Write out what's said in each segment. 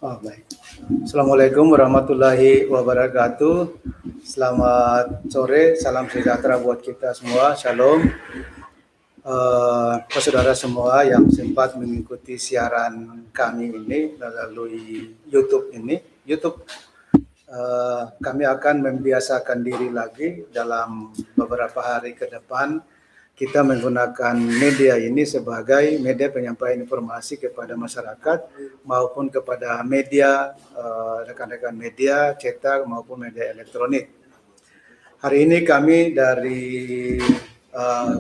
Oh, baik. Assalamualaikum warahmatullahi wabarakatuh. Selamat sore, salam sejahtera buat kita semua. Shalom. Saudara semua yang sempat mengikuti siaran kami ini melalui YouTube ini, kami akan membiasakan diri lagi dalam beberapa hari ke depan. Kita menggunakan media ini sebagai media penyampaian informasi kepada masyarakat maupun kepada media, rekan-rekan media cetak maupun media elektronik. Hari ini kami dari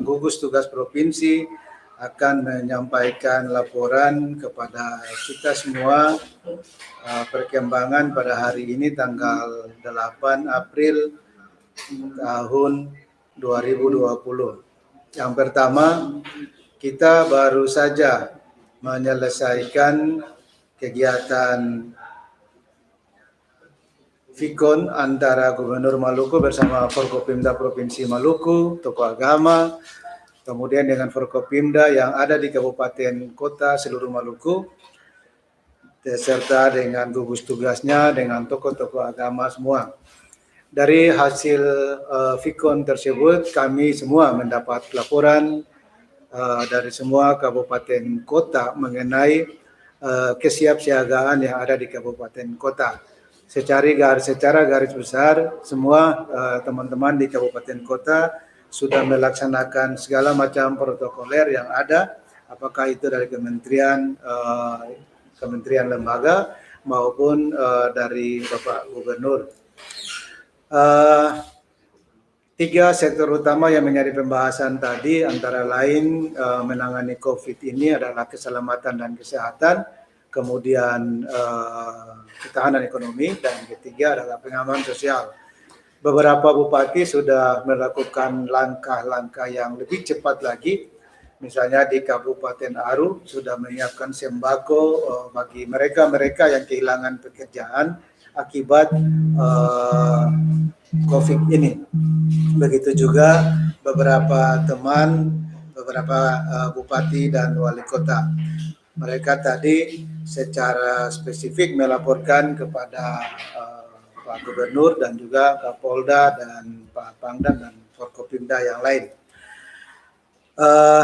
gugus tugas provinsi akan menyampaikan laporan kepada kita semua perkembangan pada hari ini tanggal 8 April tahun 2020. Yang pertama, kita baru saja menyelesaikan kegiatan Fikon antara Gubernur Maluku bersama Forkopimda Provinsi Maluku, tokoh agama, kemudian dengan Forkopimda yang ada di kabupaten kota seluruh Maluku, serta dengan gugus tugasnya, dengan tokoh-tokoh agama semua. Dari hasil Fikon tersebut, kami semua mendapat laporan dari semua kabupaten kota mengenai kesiapsiagaan yang ada di kabupaten kota. Secara garis besar, semua teman-teman di kabupaten kota sudah melaksanakan segala macam protokoler yang ada, apakah itu dari kementerian lembaga maupun dari Bapak Gubernur. Tiga sektor utama yang menjadi pembahasan tadi antara lain menangani COVID ini adalah keselamatan dan kesehatan, kemudian ketahanan ekonomi, dan ketiga adalah pengaman sosial. Beberapa bupati sudah melakukan langkah-langkah yang lebih cepat lagi. Misalnya di Kabupaten Aru sudah menyiapkan sembako bagi mereka-mereka yang kehilangan pekerjaan akibat COVID ini. Begitu juga beberapa bupati dan wali kota. Mereka tadi secara spesifik melaporkan kepada Pak Gubernur dan juga Kapolda dan Pak Pangdam dan Forkopimda yang lain.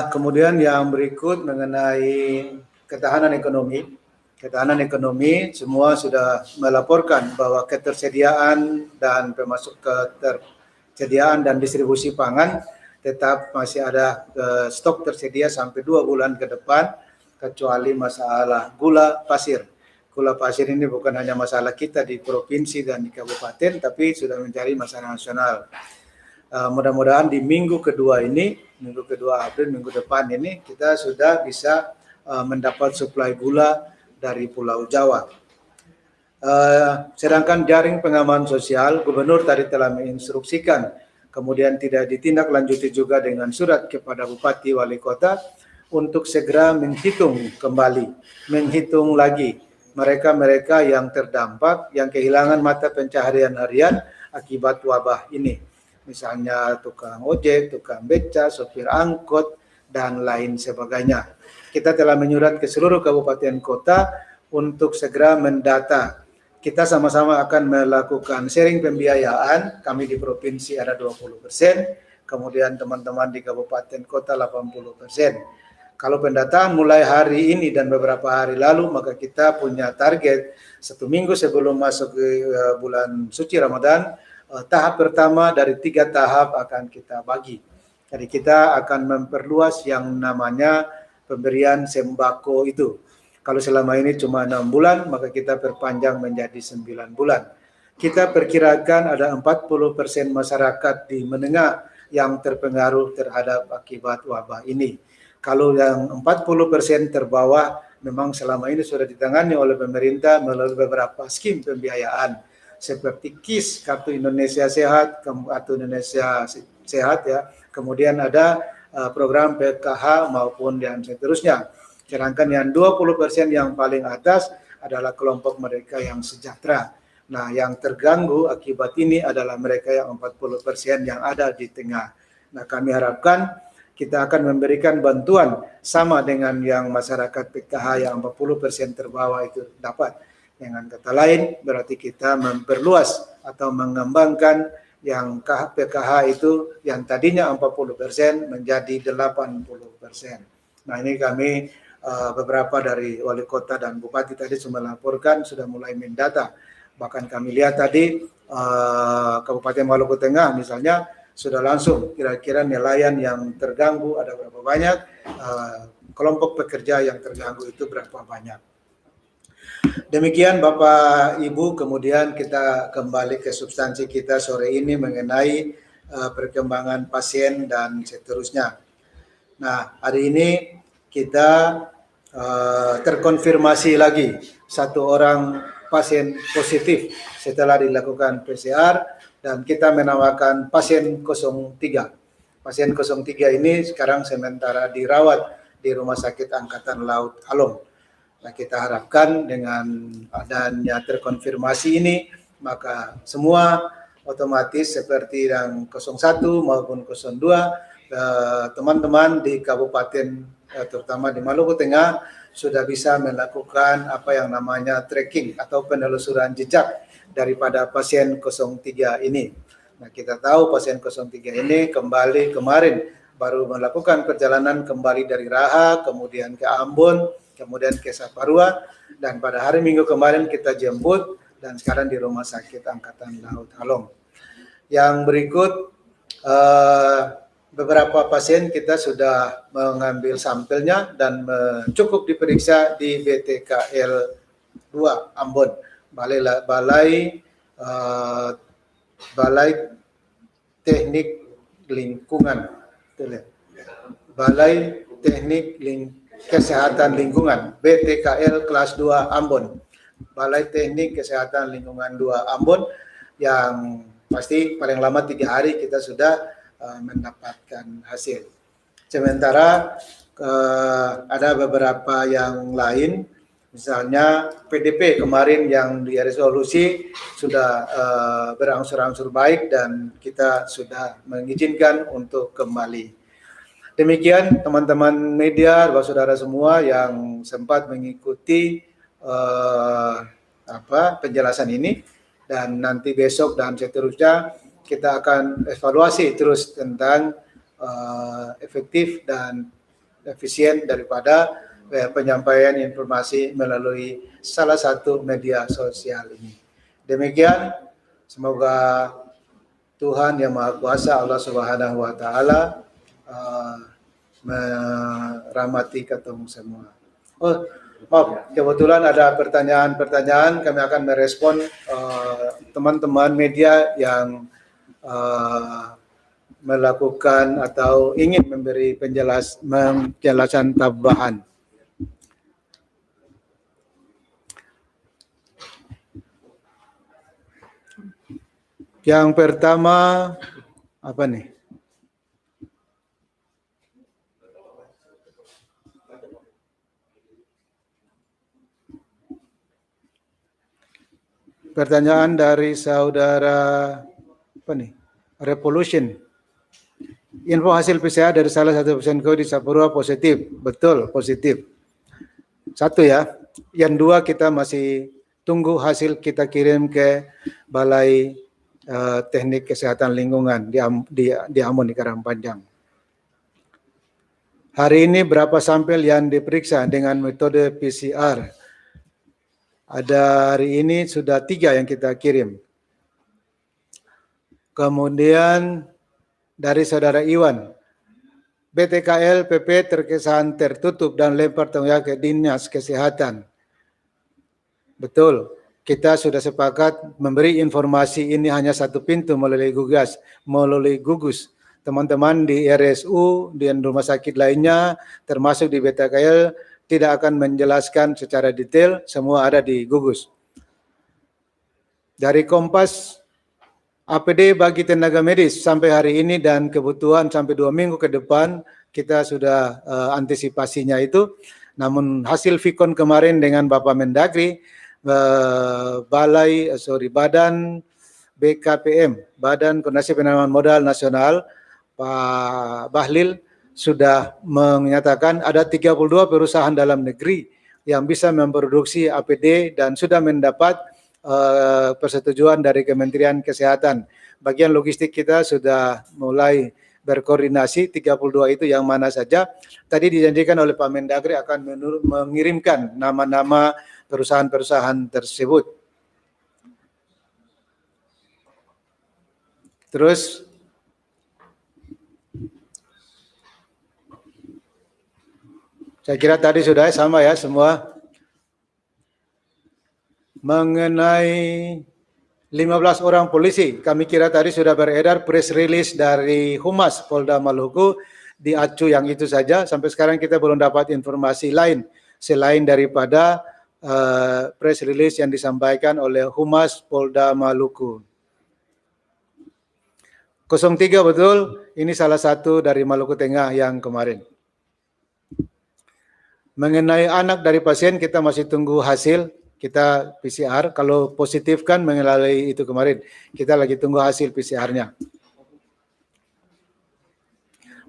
Kemudian yang berikut mengenai ketahanan ekonomi. Ketahanan ekonomi semua sudah melaporkan bahwa ketersediaan dan ketersediaan dan distribusi pangan tetap masih ada stok tersedia sampai 2 bulan ke depan, kecuali masalah gula pasir. Gula pasir ini bukan hanya masalah kita di provinsi dan di kabupaten, tapi sudah menjadi masalah nasional. Mudah-mudahan di minggu kedua April, minggu depan ini, kita sudah bisa mendapat suplai gula dari Pulau Jawa. Sedangkan jaring pengaman sosial, Gubernur tadi telah menginstruksikan, kemudian tidak ditindaklanjuti juga dengan surat kepada Bupati Wali Kota untuk segera menghitung lagi mereka-mereka yang terdampak, yang kehilangan mata pencaharian harian akibat wabah ini. Misalnya tukang ojek, tukang beca, sopir angkot, dan lain sebagainya. Kita telah menyurat ke seluruh kabupaten kota untuk segera mendata. Kita sama-sama akan melakukan sharing pembiayaan. Kami di provinsi ada 20%, kemudian teman-teman di kabupaten kota 80%. Kalau pendataan mulai hari ini dan beberapa hari lalu, maka kita punya target 1 minggu sebelum masuk ke bulan suci Ramadan, tahap pertama dari 3 tahap akan kita bagi. Jadi kita akan memperluas yang namanya pemberian sembako itu. Kalau selama ini cuma 6 bulan, maka kita perpanjang menjadi 9 bulan. Kita perkirakan ada 40% masyarakat di menengah yang terpengaruh terhadap akibat wabah ini. Kalau yang 40% terbawah, memang selama ini sudah ditangani oleh pemerintah melalui beberapa skim pembiayaan seperti KIS, Kartu Indonesia Sehat, Kartu Indonesia Sehat ya. Kemudian ada program PKH maupun yang seterusnya. Sedangkan yang 20% yang paling atas adalah kelompok mereka yang sejahtera. Nah, yang terganggu akibat ini adalah mereka yang 40% yang ada di tengah. Nah, kami harapkan kita akan memberikan bantuan sama dengan yang masyarakat PKH yang 40% terbawah itu dapat. Dengan kata lain, berarti kita memperluas atau mengembangkan yang PKH itu yang tadinya 40% menjadi 80%. Nah, ini kami beberapa dari wali kota dan bupati tadi sudah melaporkan, sudah mulai mendata. Bahkan kami lihat tadi Kabupaten Maluku Tengah misalnya sudah langsung kira-kira nelayan yang terganggu ada berapa banyak, kelompok pekerja yang terganggu itu berapa banyak. Demikian Bapak Ibu, kemudian kita kembali ke substansi kita sore ini mengenai perkembangan pasien dan seterusnya. Nah, hari ini kita terkonfirmasi lagi satu orang pasien positif setelah dilakukan PCR dan kita menamakan pasien 03. Pasien 03 ini sekarang sementara dirawat di Rumah Sakit Angkatan Laut Along. Nah, kita harapkan dengan adanya terkonfirmasi ini, maka semua otomatis seperti yang 01 maupun 02, teman-teman di kabupaten, terutama di Maluku Tengah, sudah bisa melakukan apa yang namanya tracking atau penelusuran jejak daripada pasien 03 ini. Nah, kita tahu pasien 03 ini kembali kemarin, baru melakukan perjalanan kembali dari Raha, kemudian ke Ambon, kemudian ke Saparua, dan pada hari Minggu kemarin kita jemput dan sekarang di Rumah Sakit Angkatan Laut Along. Yang berikut beberapa pasien kita sudah mengambil sampelnya dan cukup diperiksa di BTKL 2 Ambon, Balai Teknik Lingkungan, Balai Teknik Kesehatan Lingkungan, BTKL kelas 2 Ambon, Balai Teknik Kesehatan Lingkungan 2 Ambon, yang pasti paling lama 3 hari kita sudah mendapatkan hasil. Sementara ada beberapa yang lain, misalnya PDP kemarin yang di resolusi sudah berangsur-angsur baik dan kita sudah mengizinkan untuk kembali. Demikian teman-teman media, Bapak Saudara semua yang sempat mengikuti penjelasan ini, dan nanti besok dan seterusnya kita akan evaluasi terus tentang efektif dan efisien daripada penyampaian informasi melalui salah satu media sosial ini. Demikian, semoga Tuhan Yang Maha Kuasa, Allah Subhanahu wa Ta'ala, merahmati ketemu semua. Oh, maaf, kebetulan ada pertanyaan-pertanyaan, kami akan merespon teman-teman media yang melakukan atau ingin memberi penjelasan tambahan. Yang pertama apa nih? Pertanyaan dari saudara apa nih? Revolution. Info hasil PCR dari salah satu pasien COVID di Saparua positif. Betul, positif. Satu ya. Yang dua kita masih tunggu hasil, kita kirim ke Balai Teknik Kesehatan Lingkungan di Ambon, di Karangpanjang. Hari ini berapa sampel yang diperiksa dengan metode PCR? Ada hari ini sudah 3 yang kita kirim. Kemudian dari saudara Iwan, BTKL PP terkesan tertutup dan lempar tanggung jawab ke Dinas Kesehatan. Betul, kita sudah sepakat memberi informasi ini hanya satu pintu melalui gugus. Teman-teman di RSU dan rumah sakit lainnya, termasuk di BTKL, tidak akan menjelaskan secara detail, semua ada di gugus. Dari Kompas, APD bagi tenaga medis sampai hari ini dan kebutuhan sampai 2 minggu ke depan, kita sudah antisipasinya itu. Namun hasil Vikon kemarin dengan Bapak Mendagri, Badan BKPM, Badan Koordinasi Penanaman Modal Nasional, Pak Bahlil sudah menyatakan ada 32 perusahaan dalam negeri yang bisa memproduksi APD dan sudah mendapat persetujuan dari Kementerian Kesehatan. Bagian logistik kita sudah mulai berkoordinasi, 32 itu yang mana saja. Tadi dijanjikan oleh Pak Mendagri akan mengirimkan nama-nama perusahaan-perusahaan tersebut. Terus saya kira tadi sudah sama ya semua. Mengenai 15 orang polisi, kami kira tadi sudah beredar press release dari Humas Polda Maluku di Acu yang itu saja. Sampai sekarang kita belum dapat informasi lain selain daripada press release yang disampaikan oleh Humas Polda Maluku. 03 betul, ini salah satu dari Maluku Tengah yang kemarin. Mengenai anak dari pasien, kita masih tunggu hasil. Kita PCR, kalau positif kan melalui itu kemarin. Kita lagi tunggu hasil PCR-nya.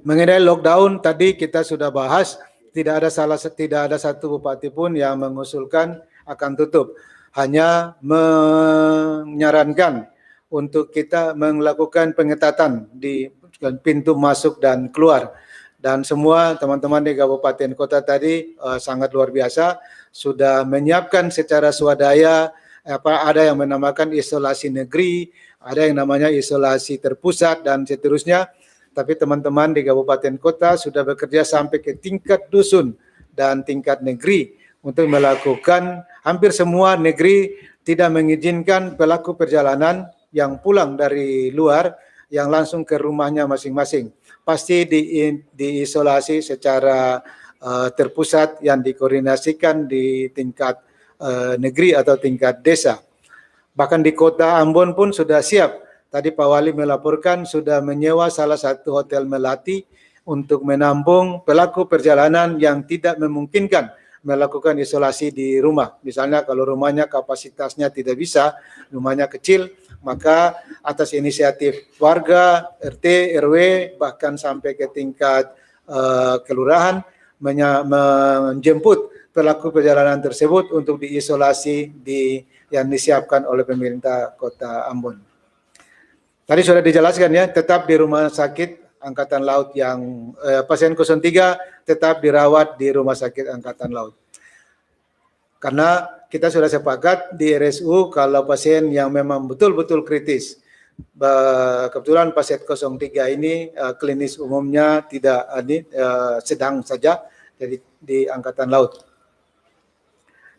Mengenai lockdown, tadi kita sudah bahas, tidak ada satu bupati pun yang mengusulkan akan tutup. Hanya menyarankan untuk kita melakukan pengetatan di pintu masuk dan keluar. Dan semua teman-teman di kabupaten kota tadi sangat luar biasa, sudah menyiapkan secara swadaya, ada yang menamakan isolasi negeri, ada yang namanya isolasi terpusat dan seterusnya. Tapi teman-teman di kabupaten kota sudah bekerja sampai ke tingkat dusun dan tingkat negeri untuk melakukan, hampir semua negeri tidak mengizinkan pelaku perjalanan yang pulang dari luar yang langsung ke rumahnya masing-masing. Pasti diisolasi secara terpusat yang dikoordinasikan di tingkat negeri atau tingkat desa. Bahkan di kota Ambon pun sudah siap. Tadi Pak Wali melaporkan sudah menyewa salah satu hotel melati untuk menampung pelaku perjalanan yang tidak memungkinkan melakukan isolasi di rumah. Misalnya kalau rumahnya kapasitasnya tidak bisa, rumahnya kecil, maka atas inisiatif warga, RT, RW, bahkan sampai ke tingkat kelurahan, menjemput pelaku perjalanan tersebut untuk diisolasi yang disiapkan oleh pemerintah Kota Ambon. Tadi sudah dijelaskan ya, tetap di rumah sakit Angkatan Laut yang pasien 03 tetap dirawat di rumah sakit Angkatan Laut. Karena kita sudah sepakat di RSU kalau pasien yang memang betul-betul kritis, kebetulan pasien 03 ini klinis umumnya tidak sedang saja, jadi di Angkatan Laut.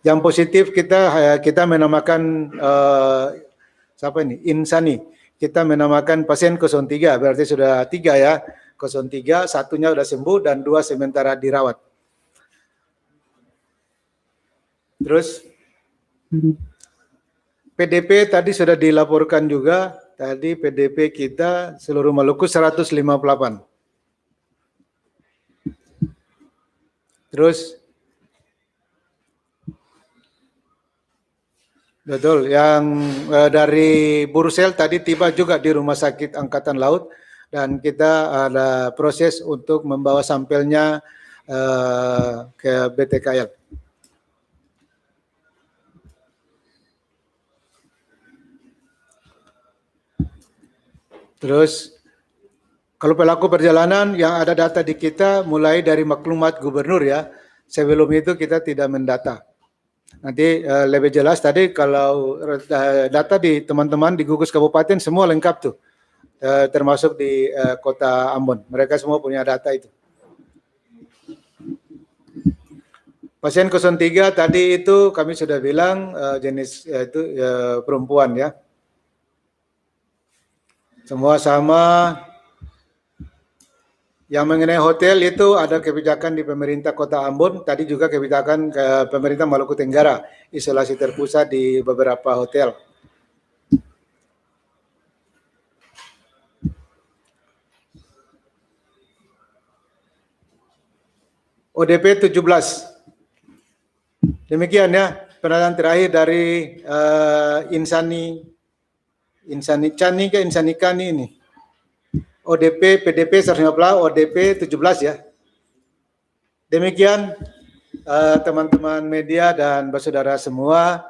Yang positif kita menamakan Insani. Kita menamakan pasien 03, berarti sudah 3 ya. 03, satunya sudah sembuh dan 2 sementara dirawat. Terus PDP tadi sudah dilaporkan juga. Tadi PDP kita seluruh Maluku 158. Terus betul, yang dari Bursel tadi tiba juga di Rumah Sakit Angkatan Laut dan kita ada proses untuk membawa sampelnya ke BTKL. Terus kalau pelaku perjalanan yang ada data di kita mulai dari maklumat gubernur ya. Sebelum itu kita tidak mendata. Nanti lebih jelas tadi kalau data di teman-teman di gugus kabupaten semua lengkap tuh. Termasuk di Kota Ambon. Mereka semua punya data itu. Pasien 03 tadi itu kami sudah bilang jenis itu perempuan ya. Semua sama. Yang mengenai hotel itu ada kebijakan di pemerintah Kota Ambon, tadi juga kebijakan pemerintah Maluku Tenggara, isolasi terpusat di beberapa hotel. ODP 17. Demikian ya, pendataan terakhir dari Insani Cani ke Insani Kani ini. ODP, PDP 150, ODP 17 ya. Demikian teman-teman media dan bersaudara semua,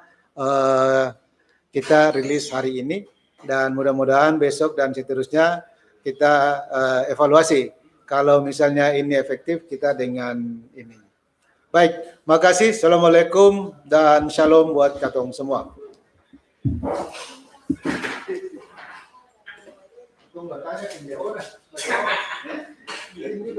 kita rilis hari ini dan mudah-mudahan besok dan seterusnya kita evaluasi. Kalau misalnya ini efektif, kita dengan ini. Baik, makasih. Assalamualaikum dan shalom buat katong semua. Ini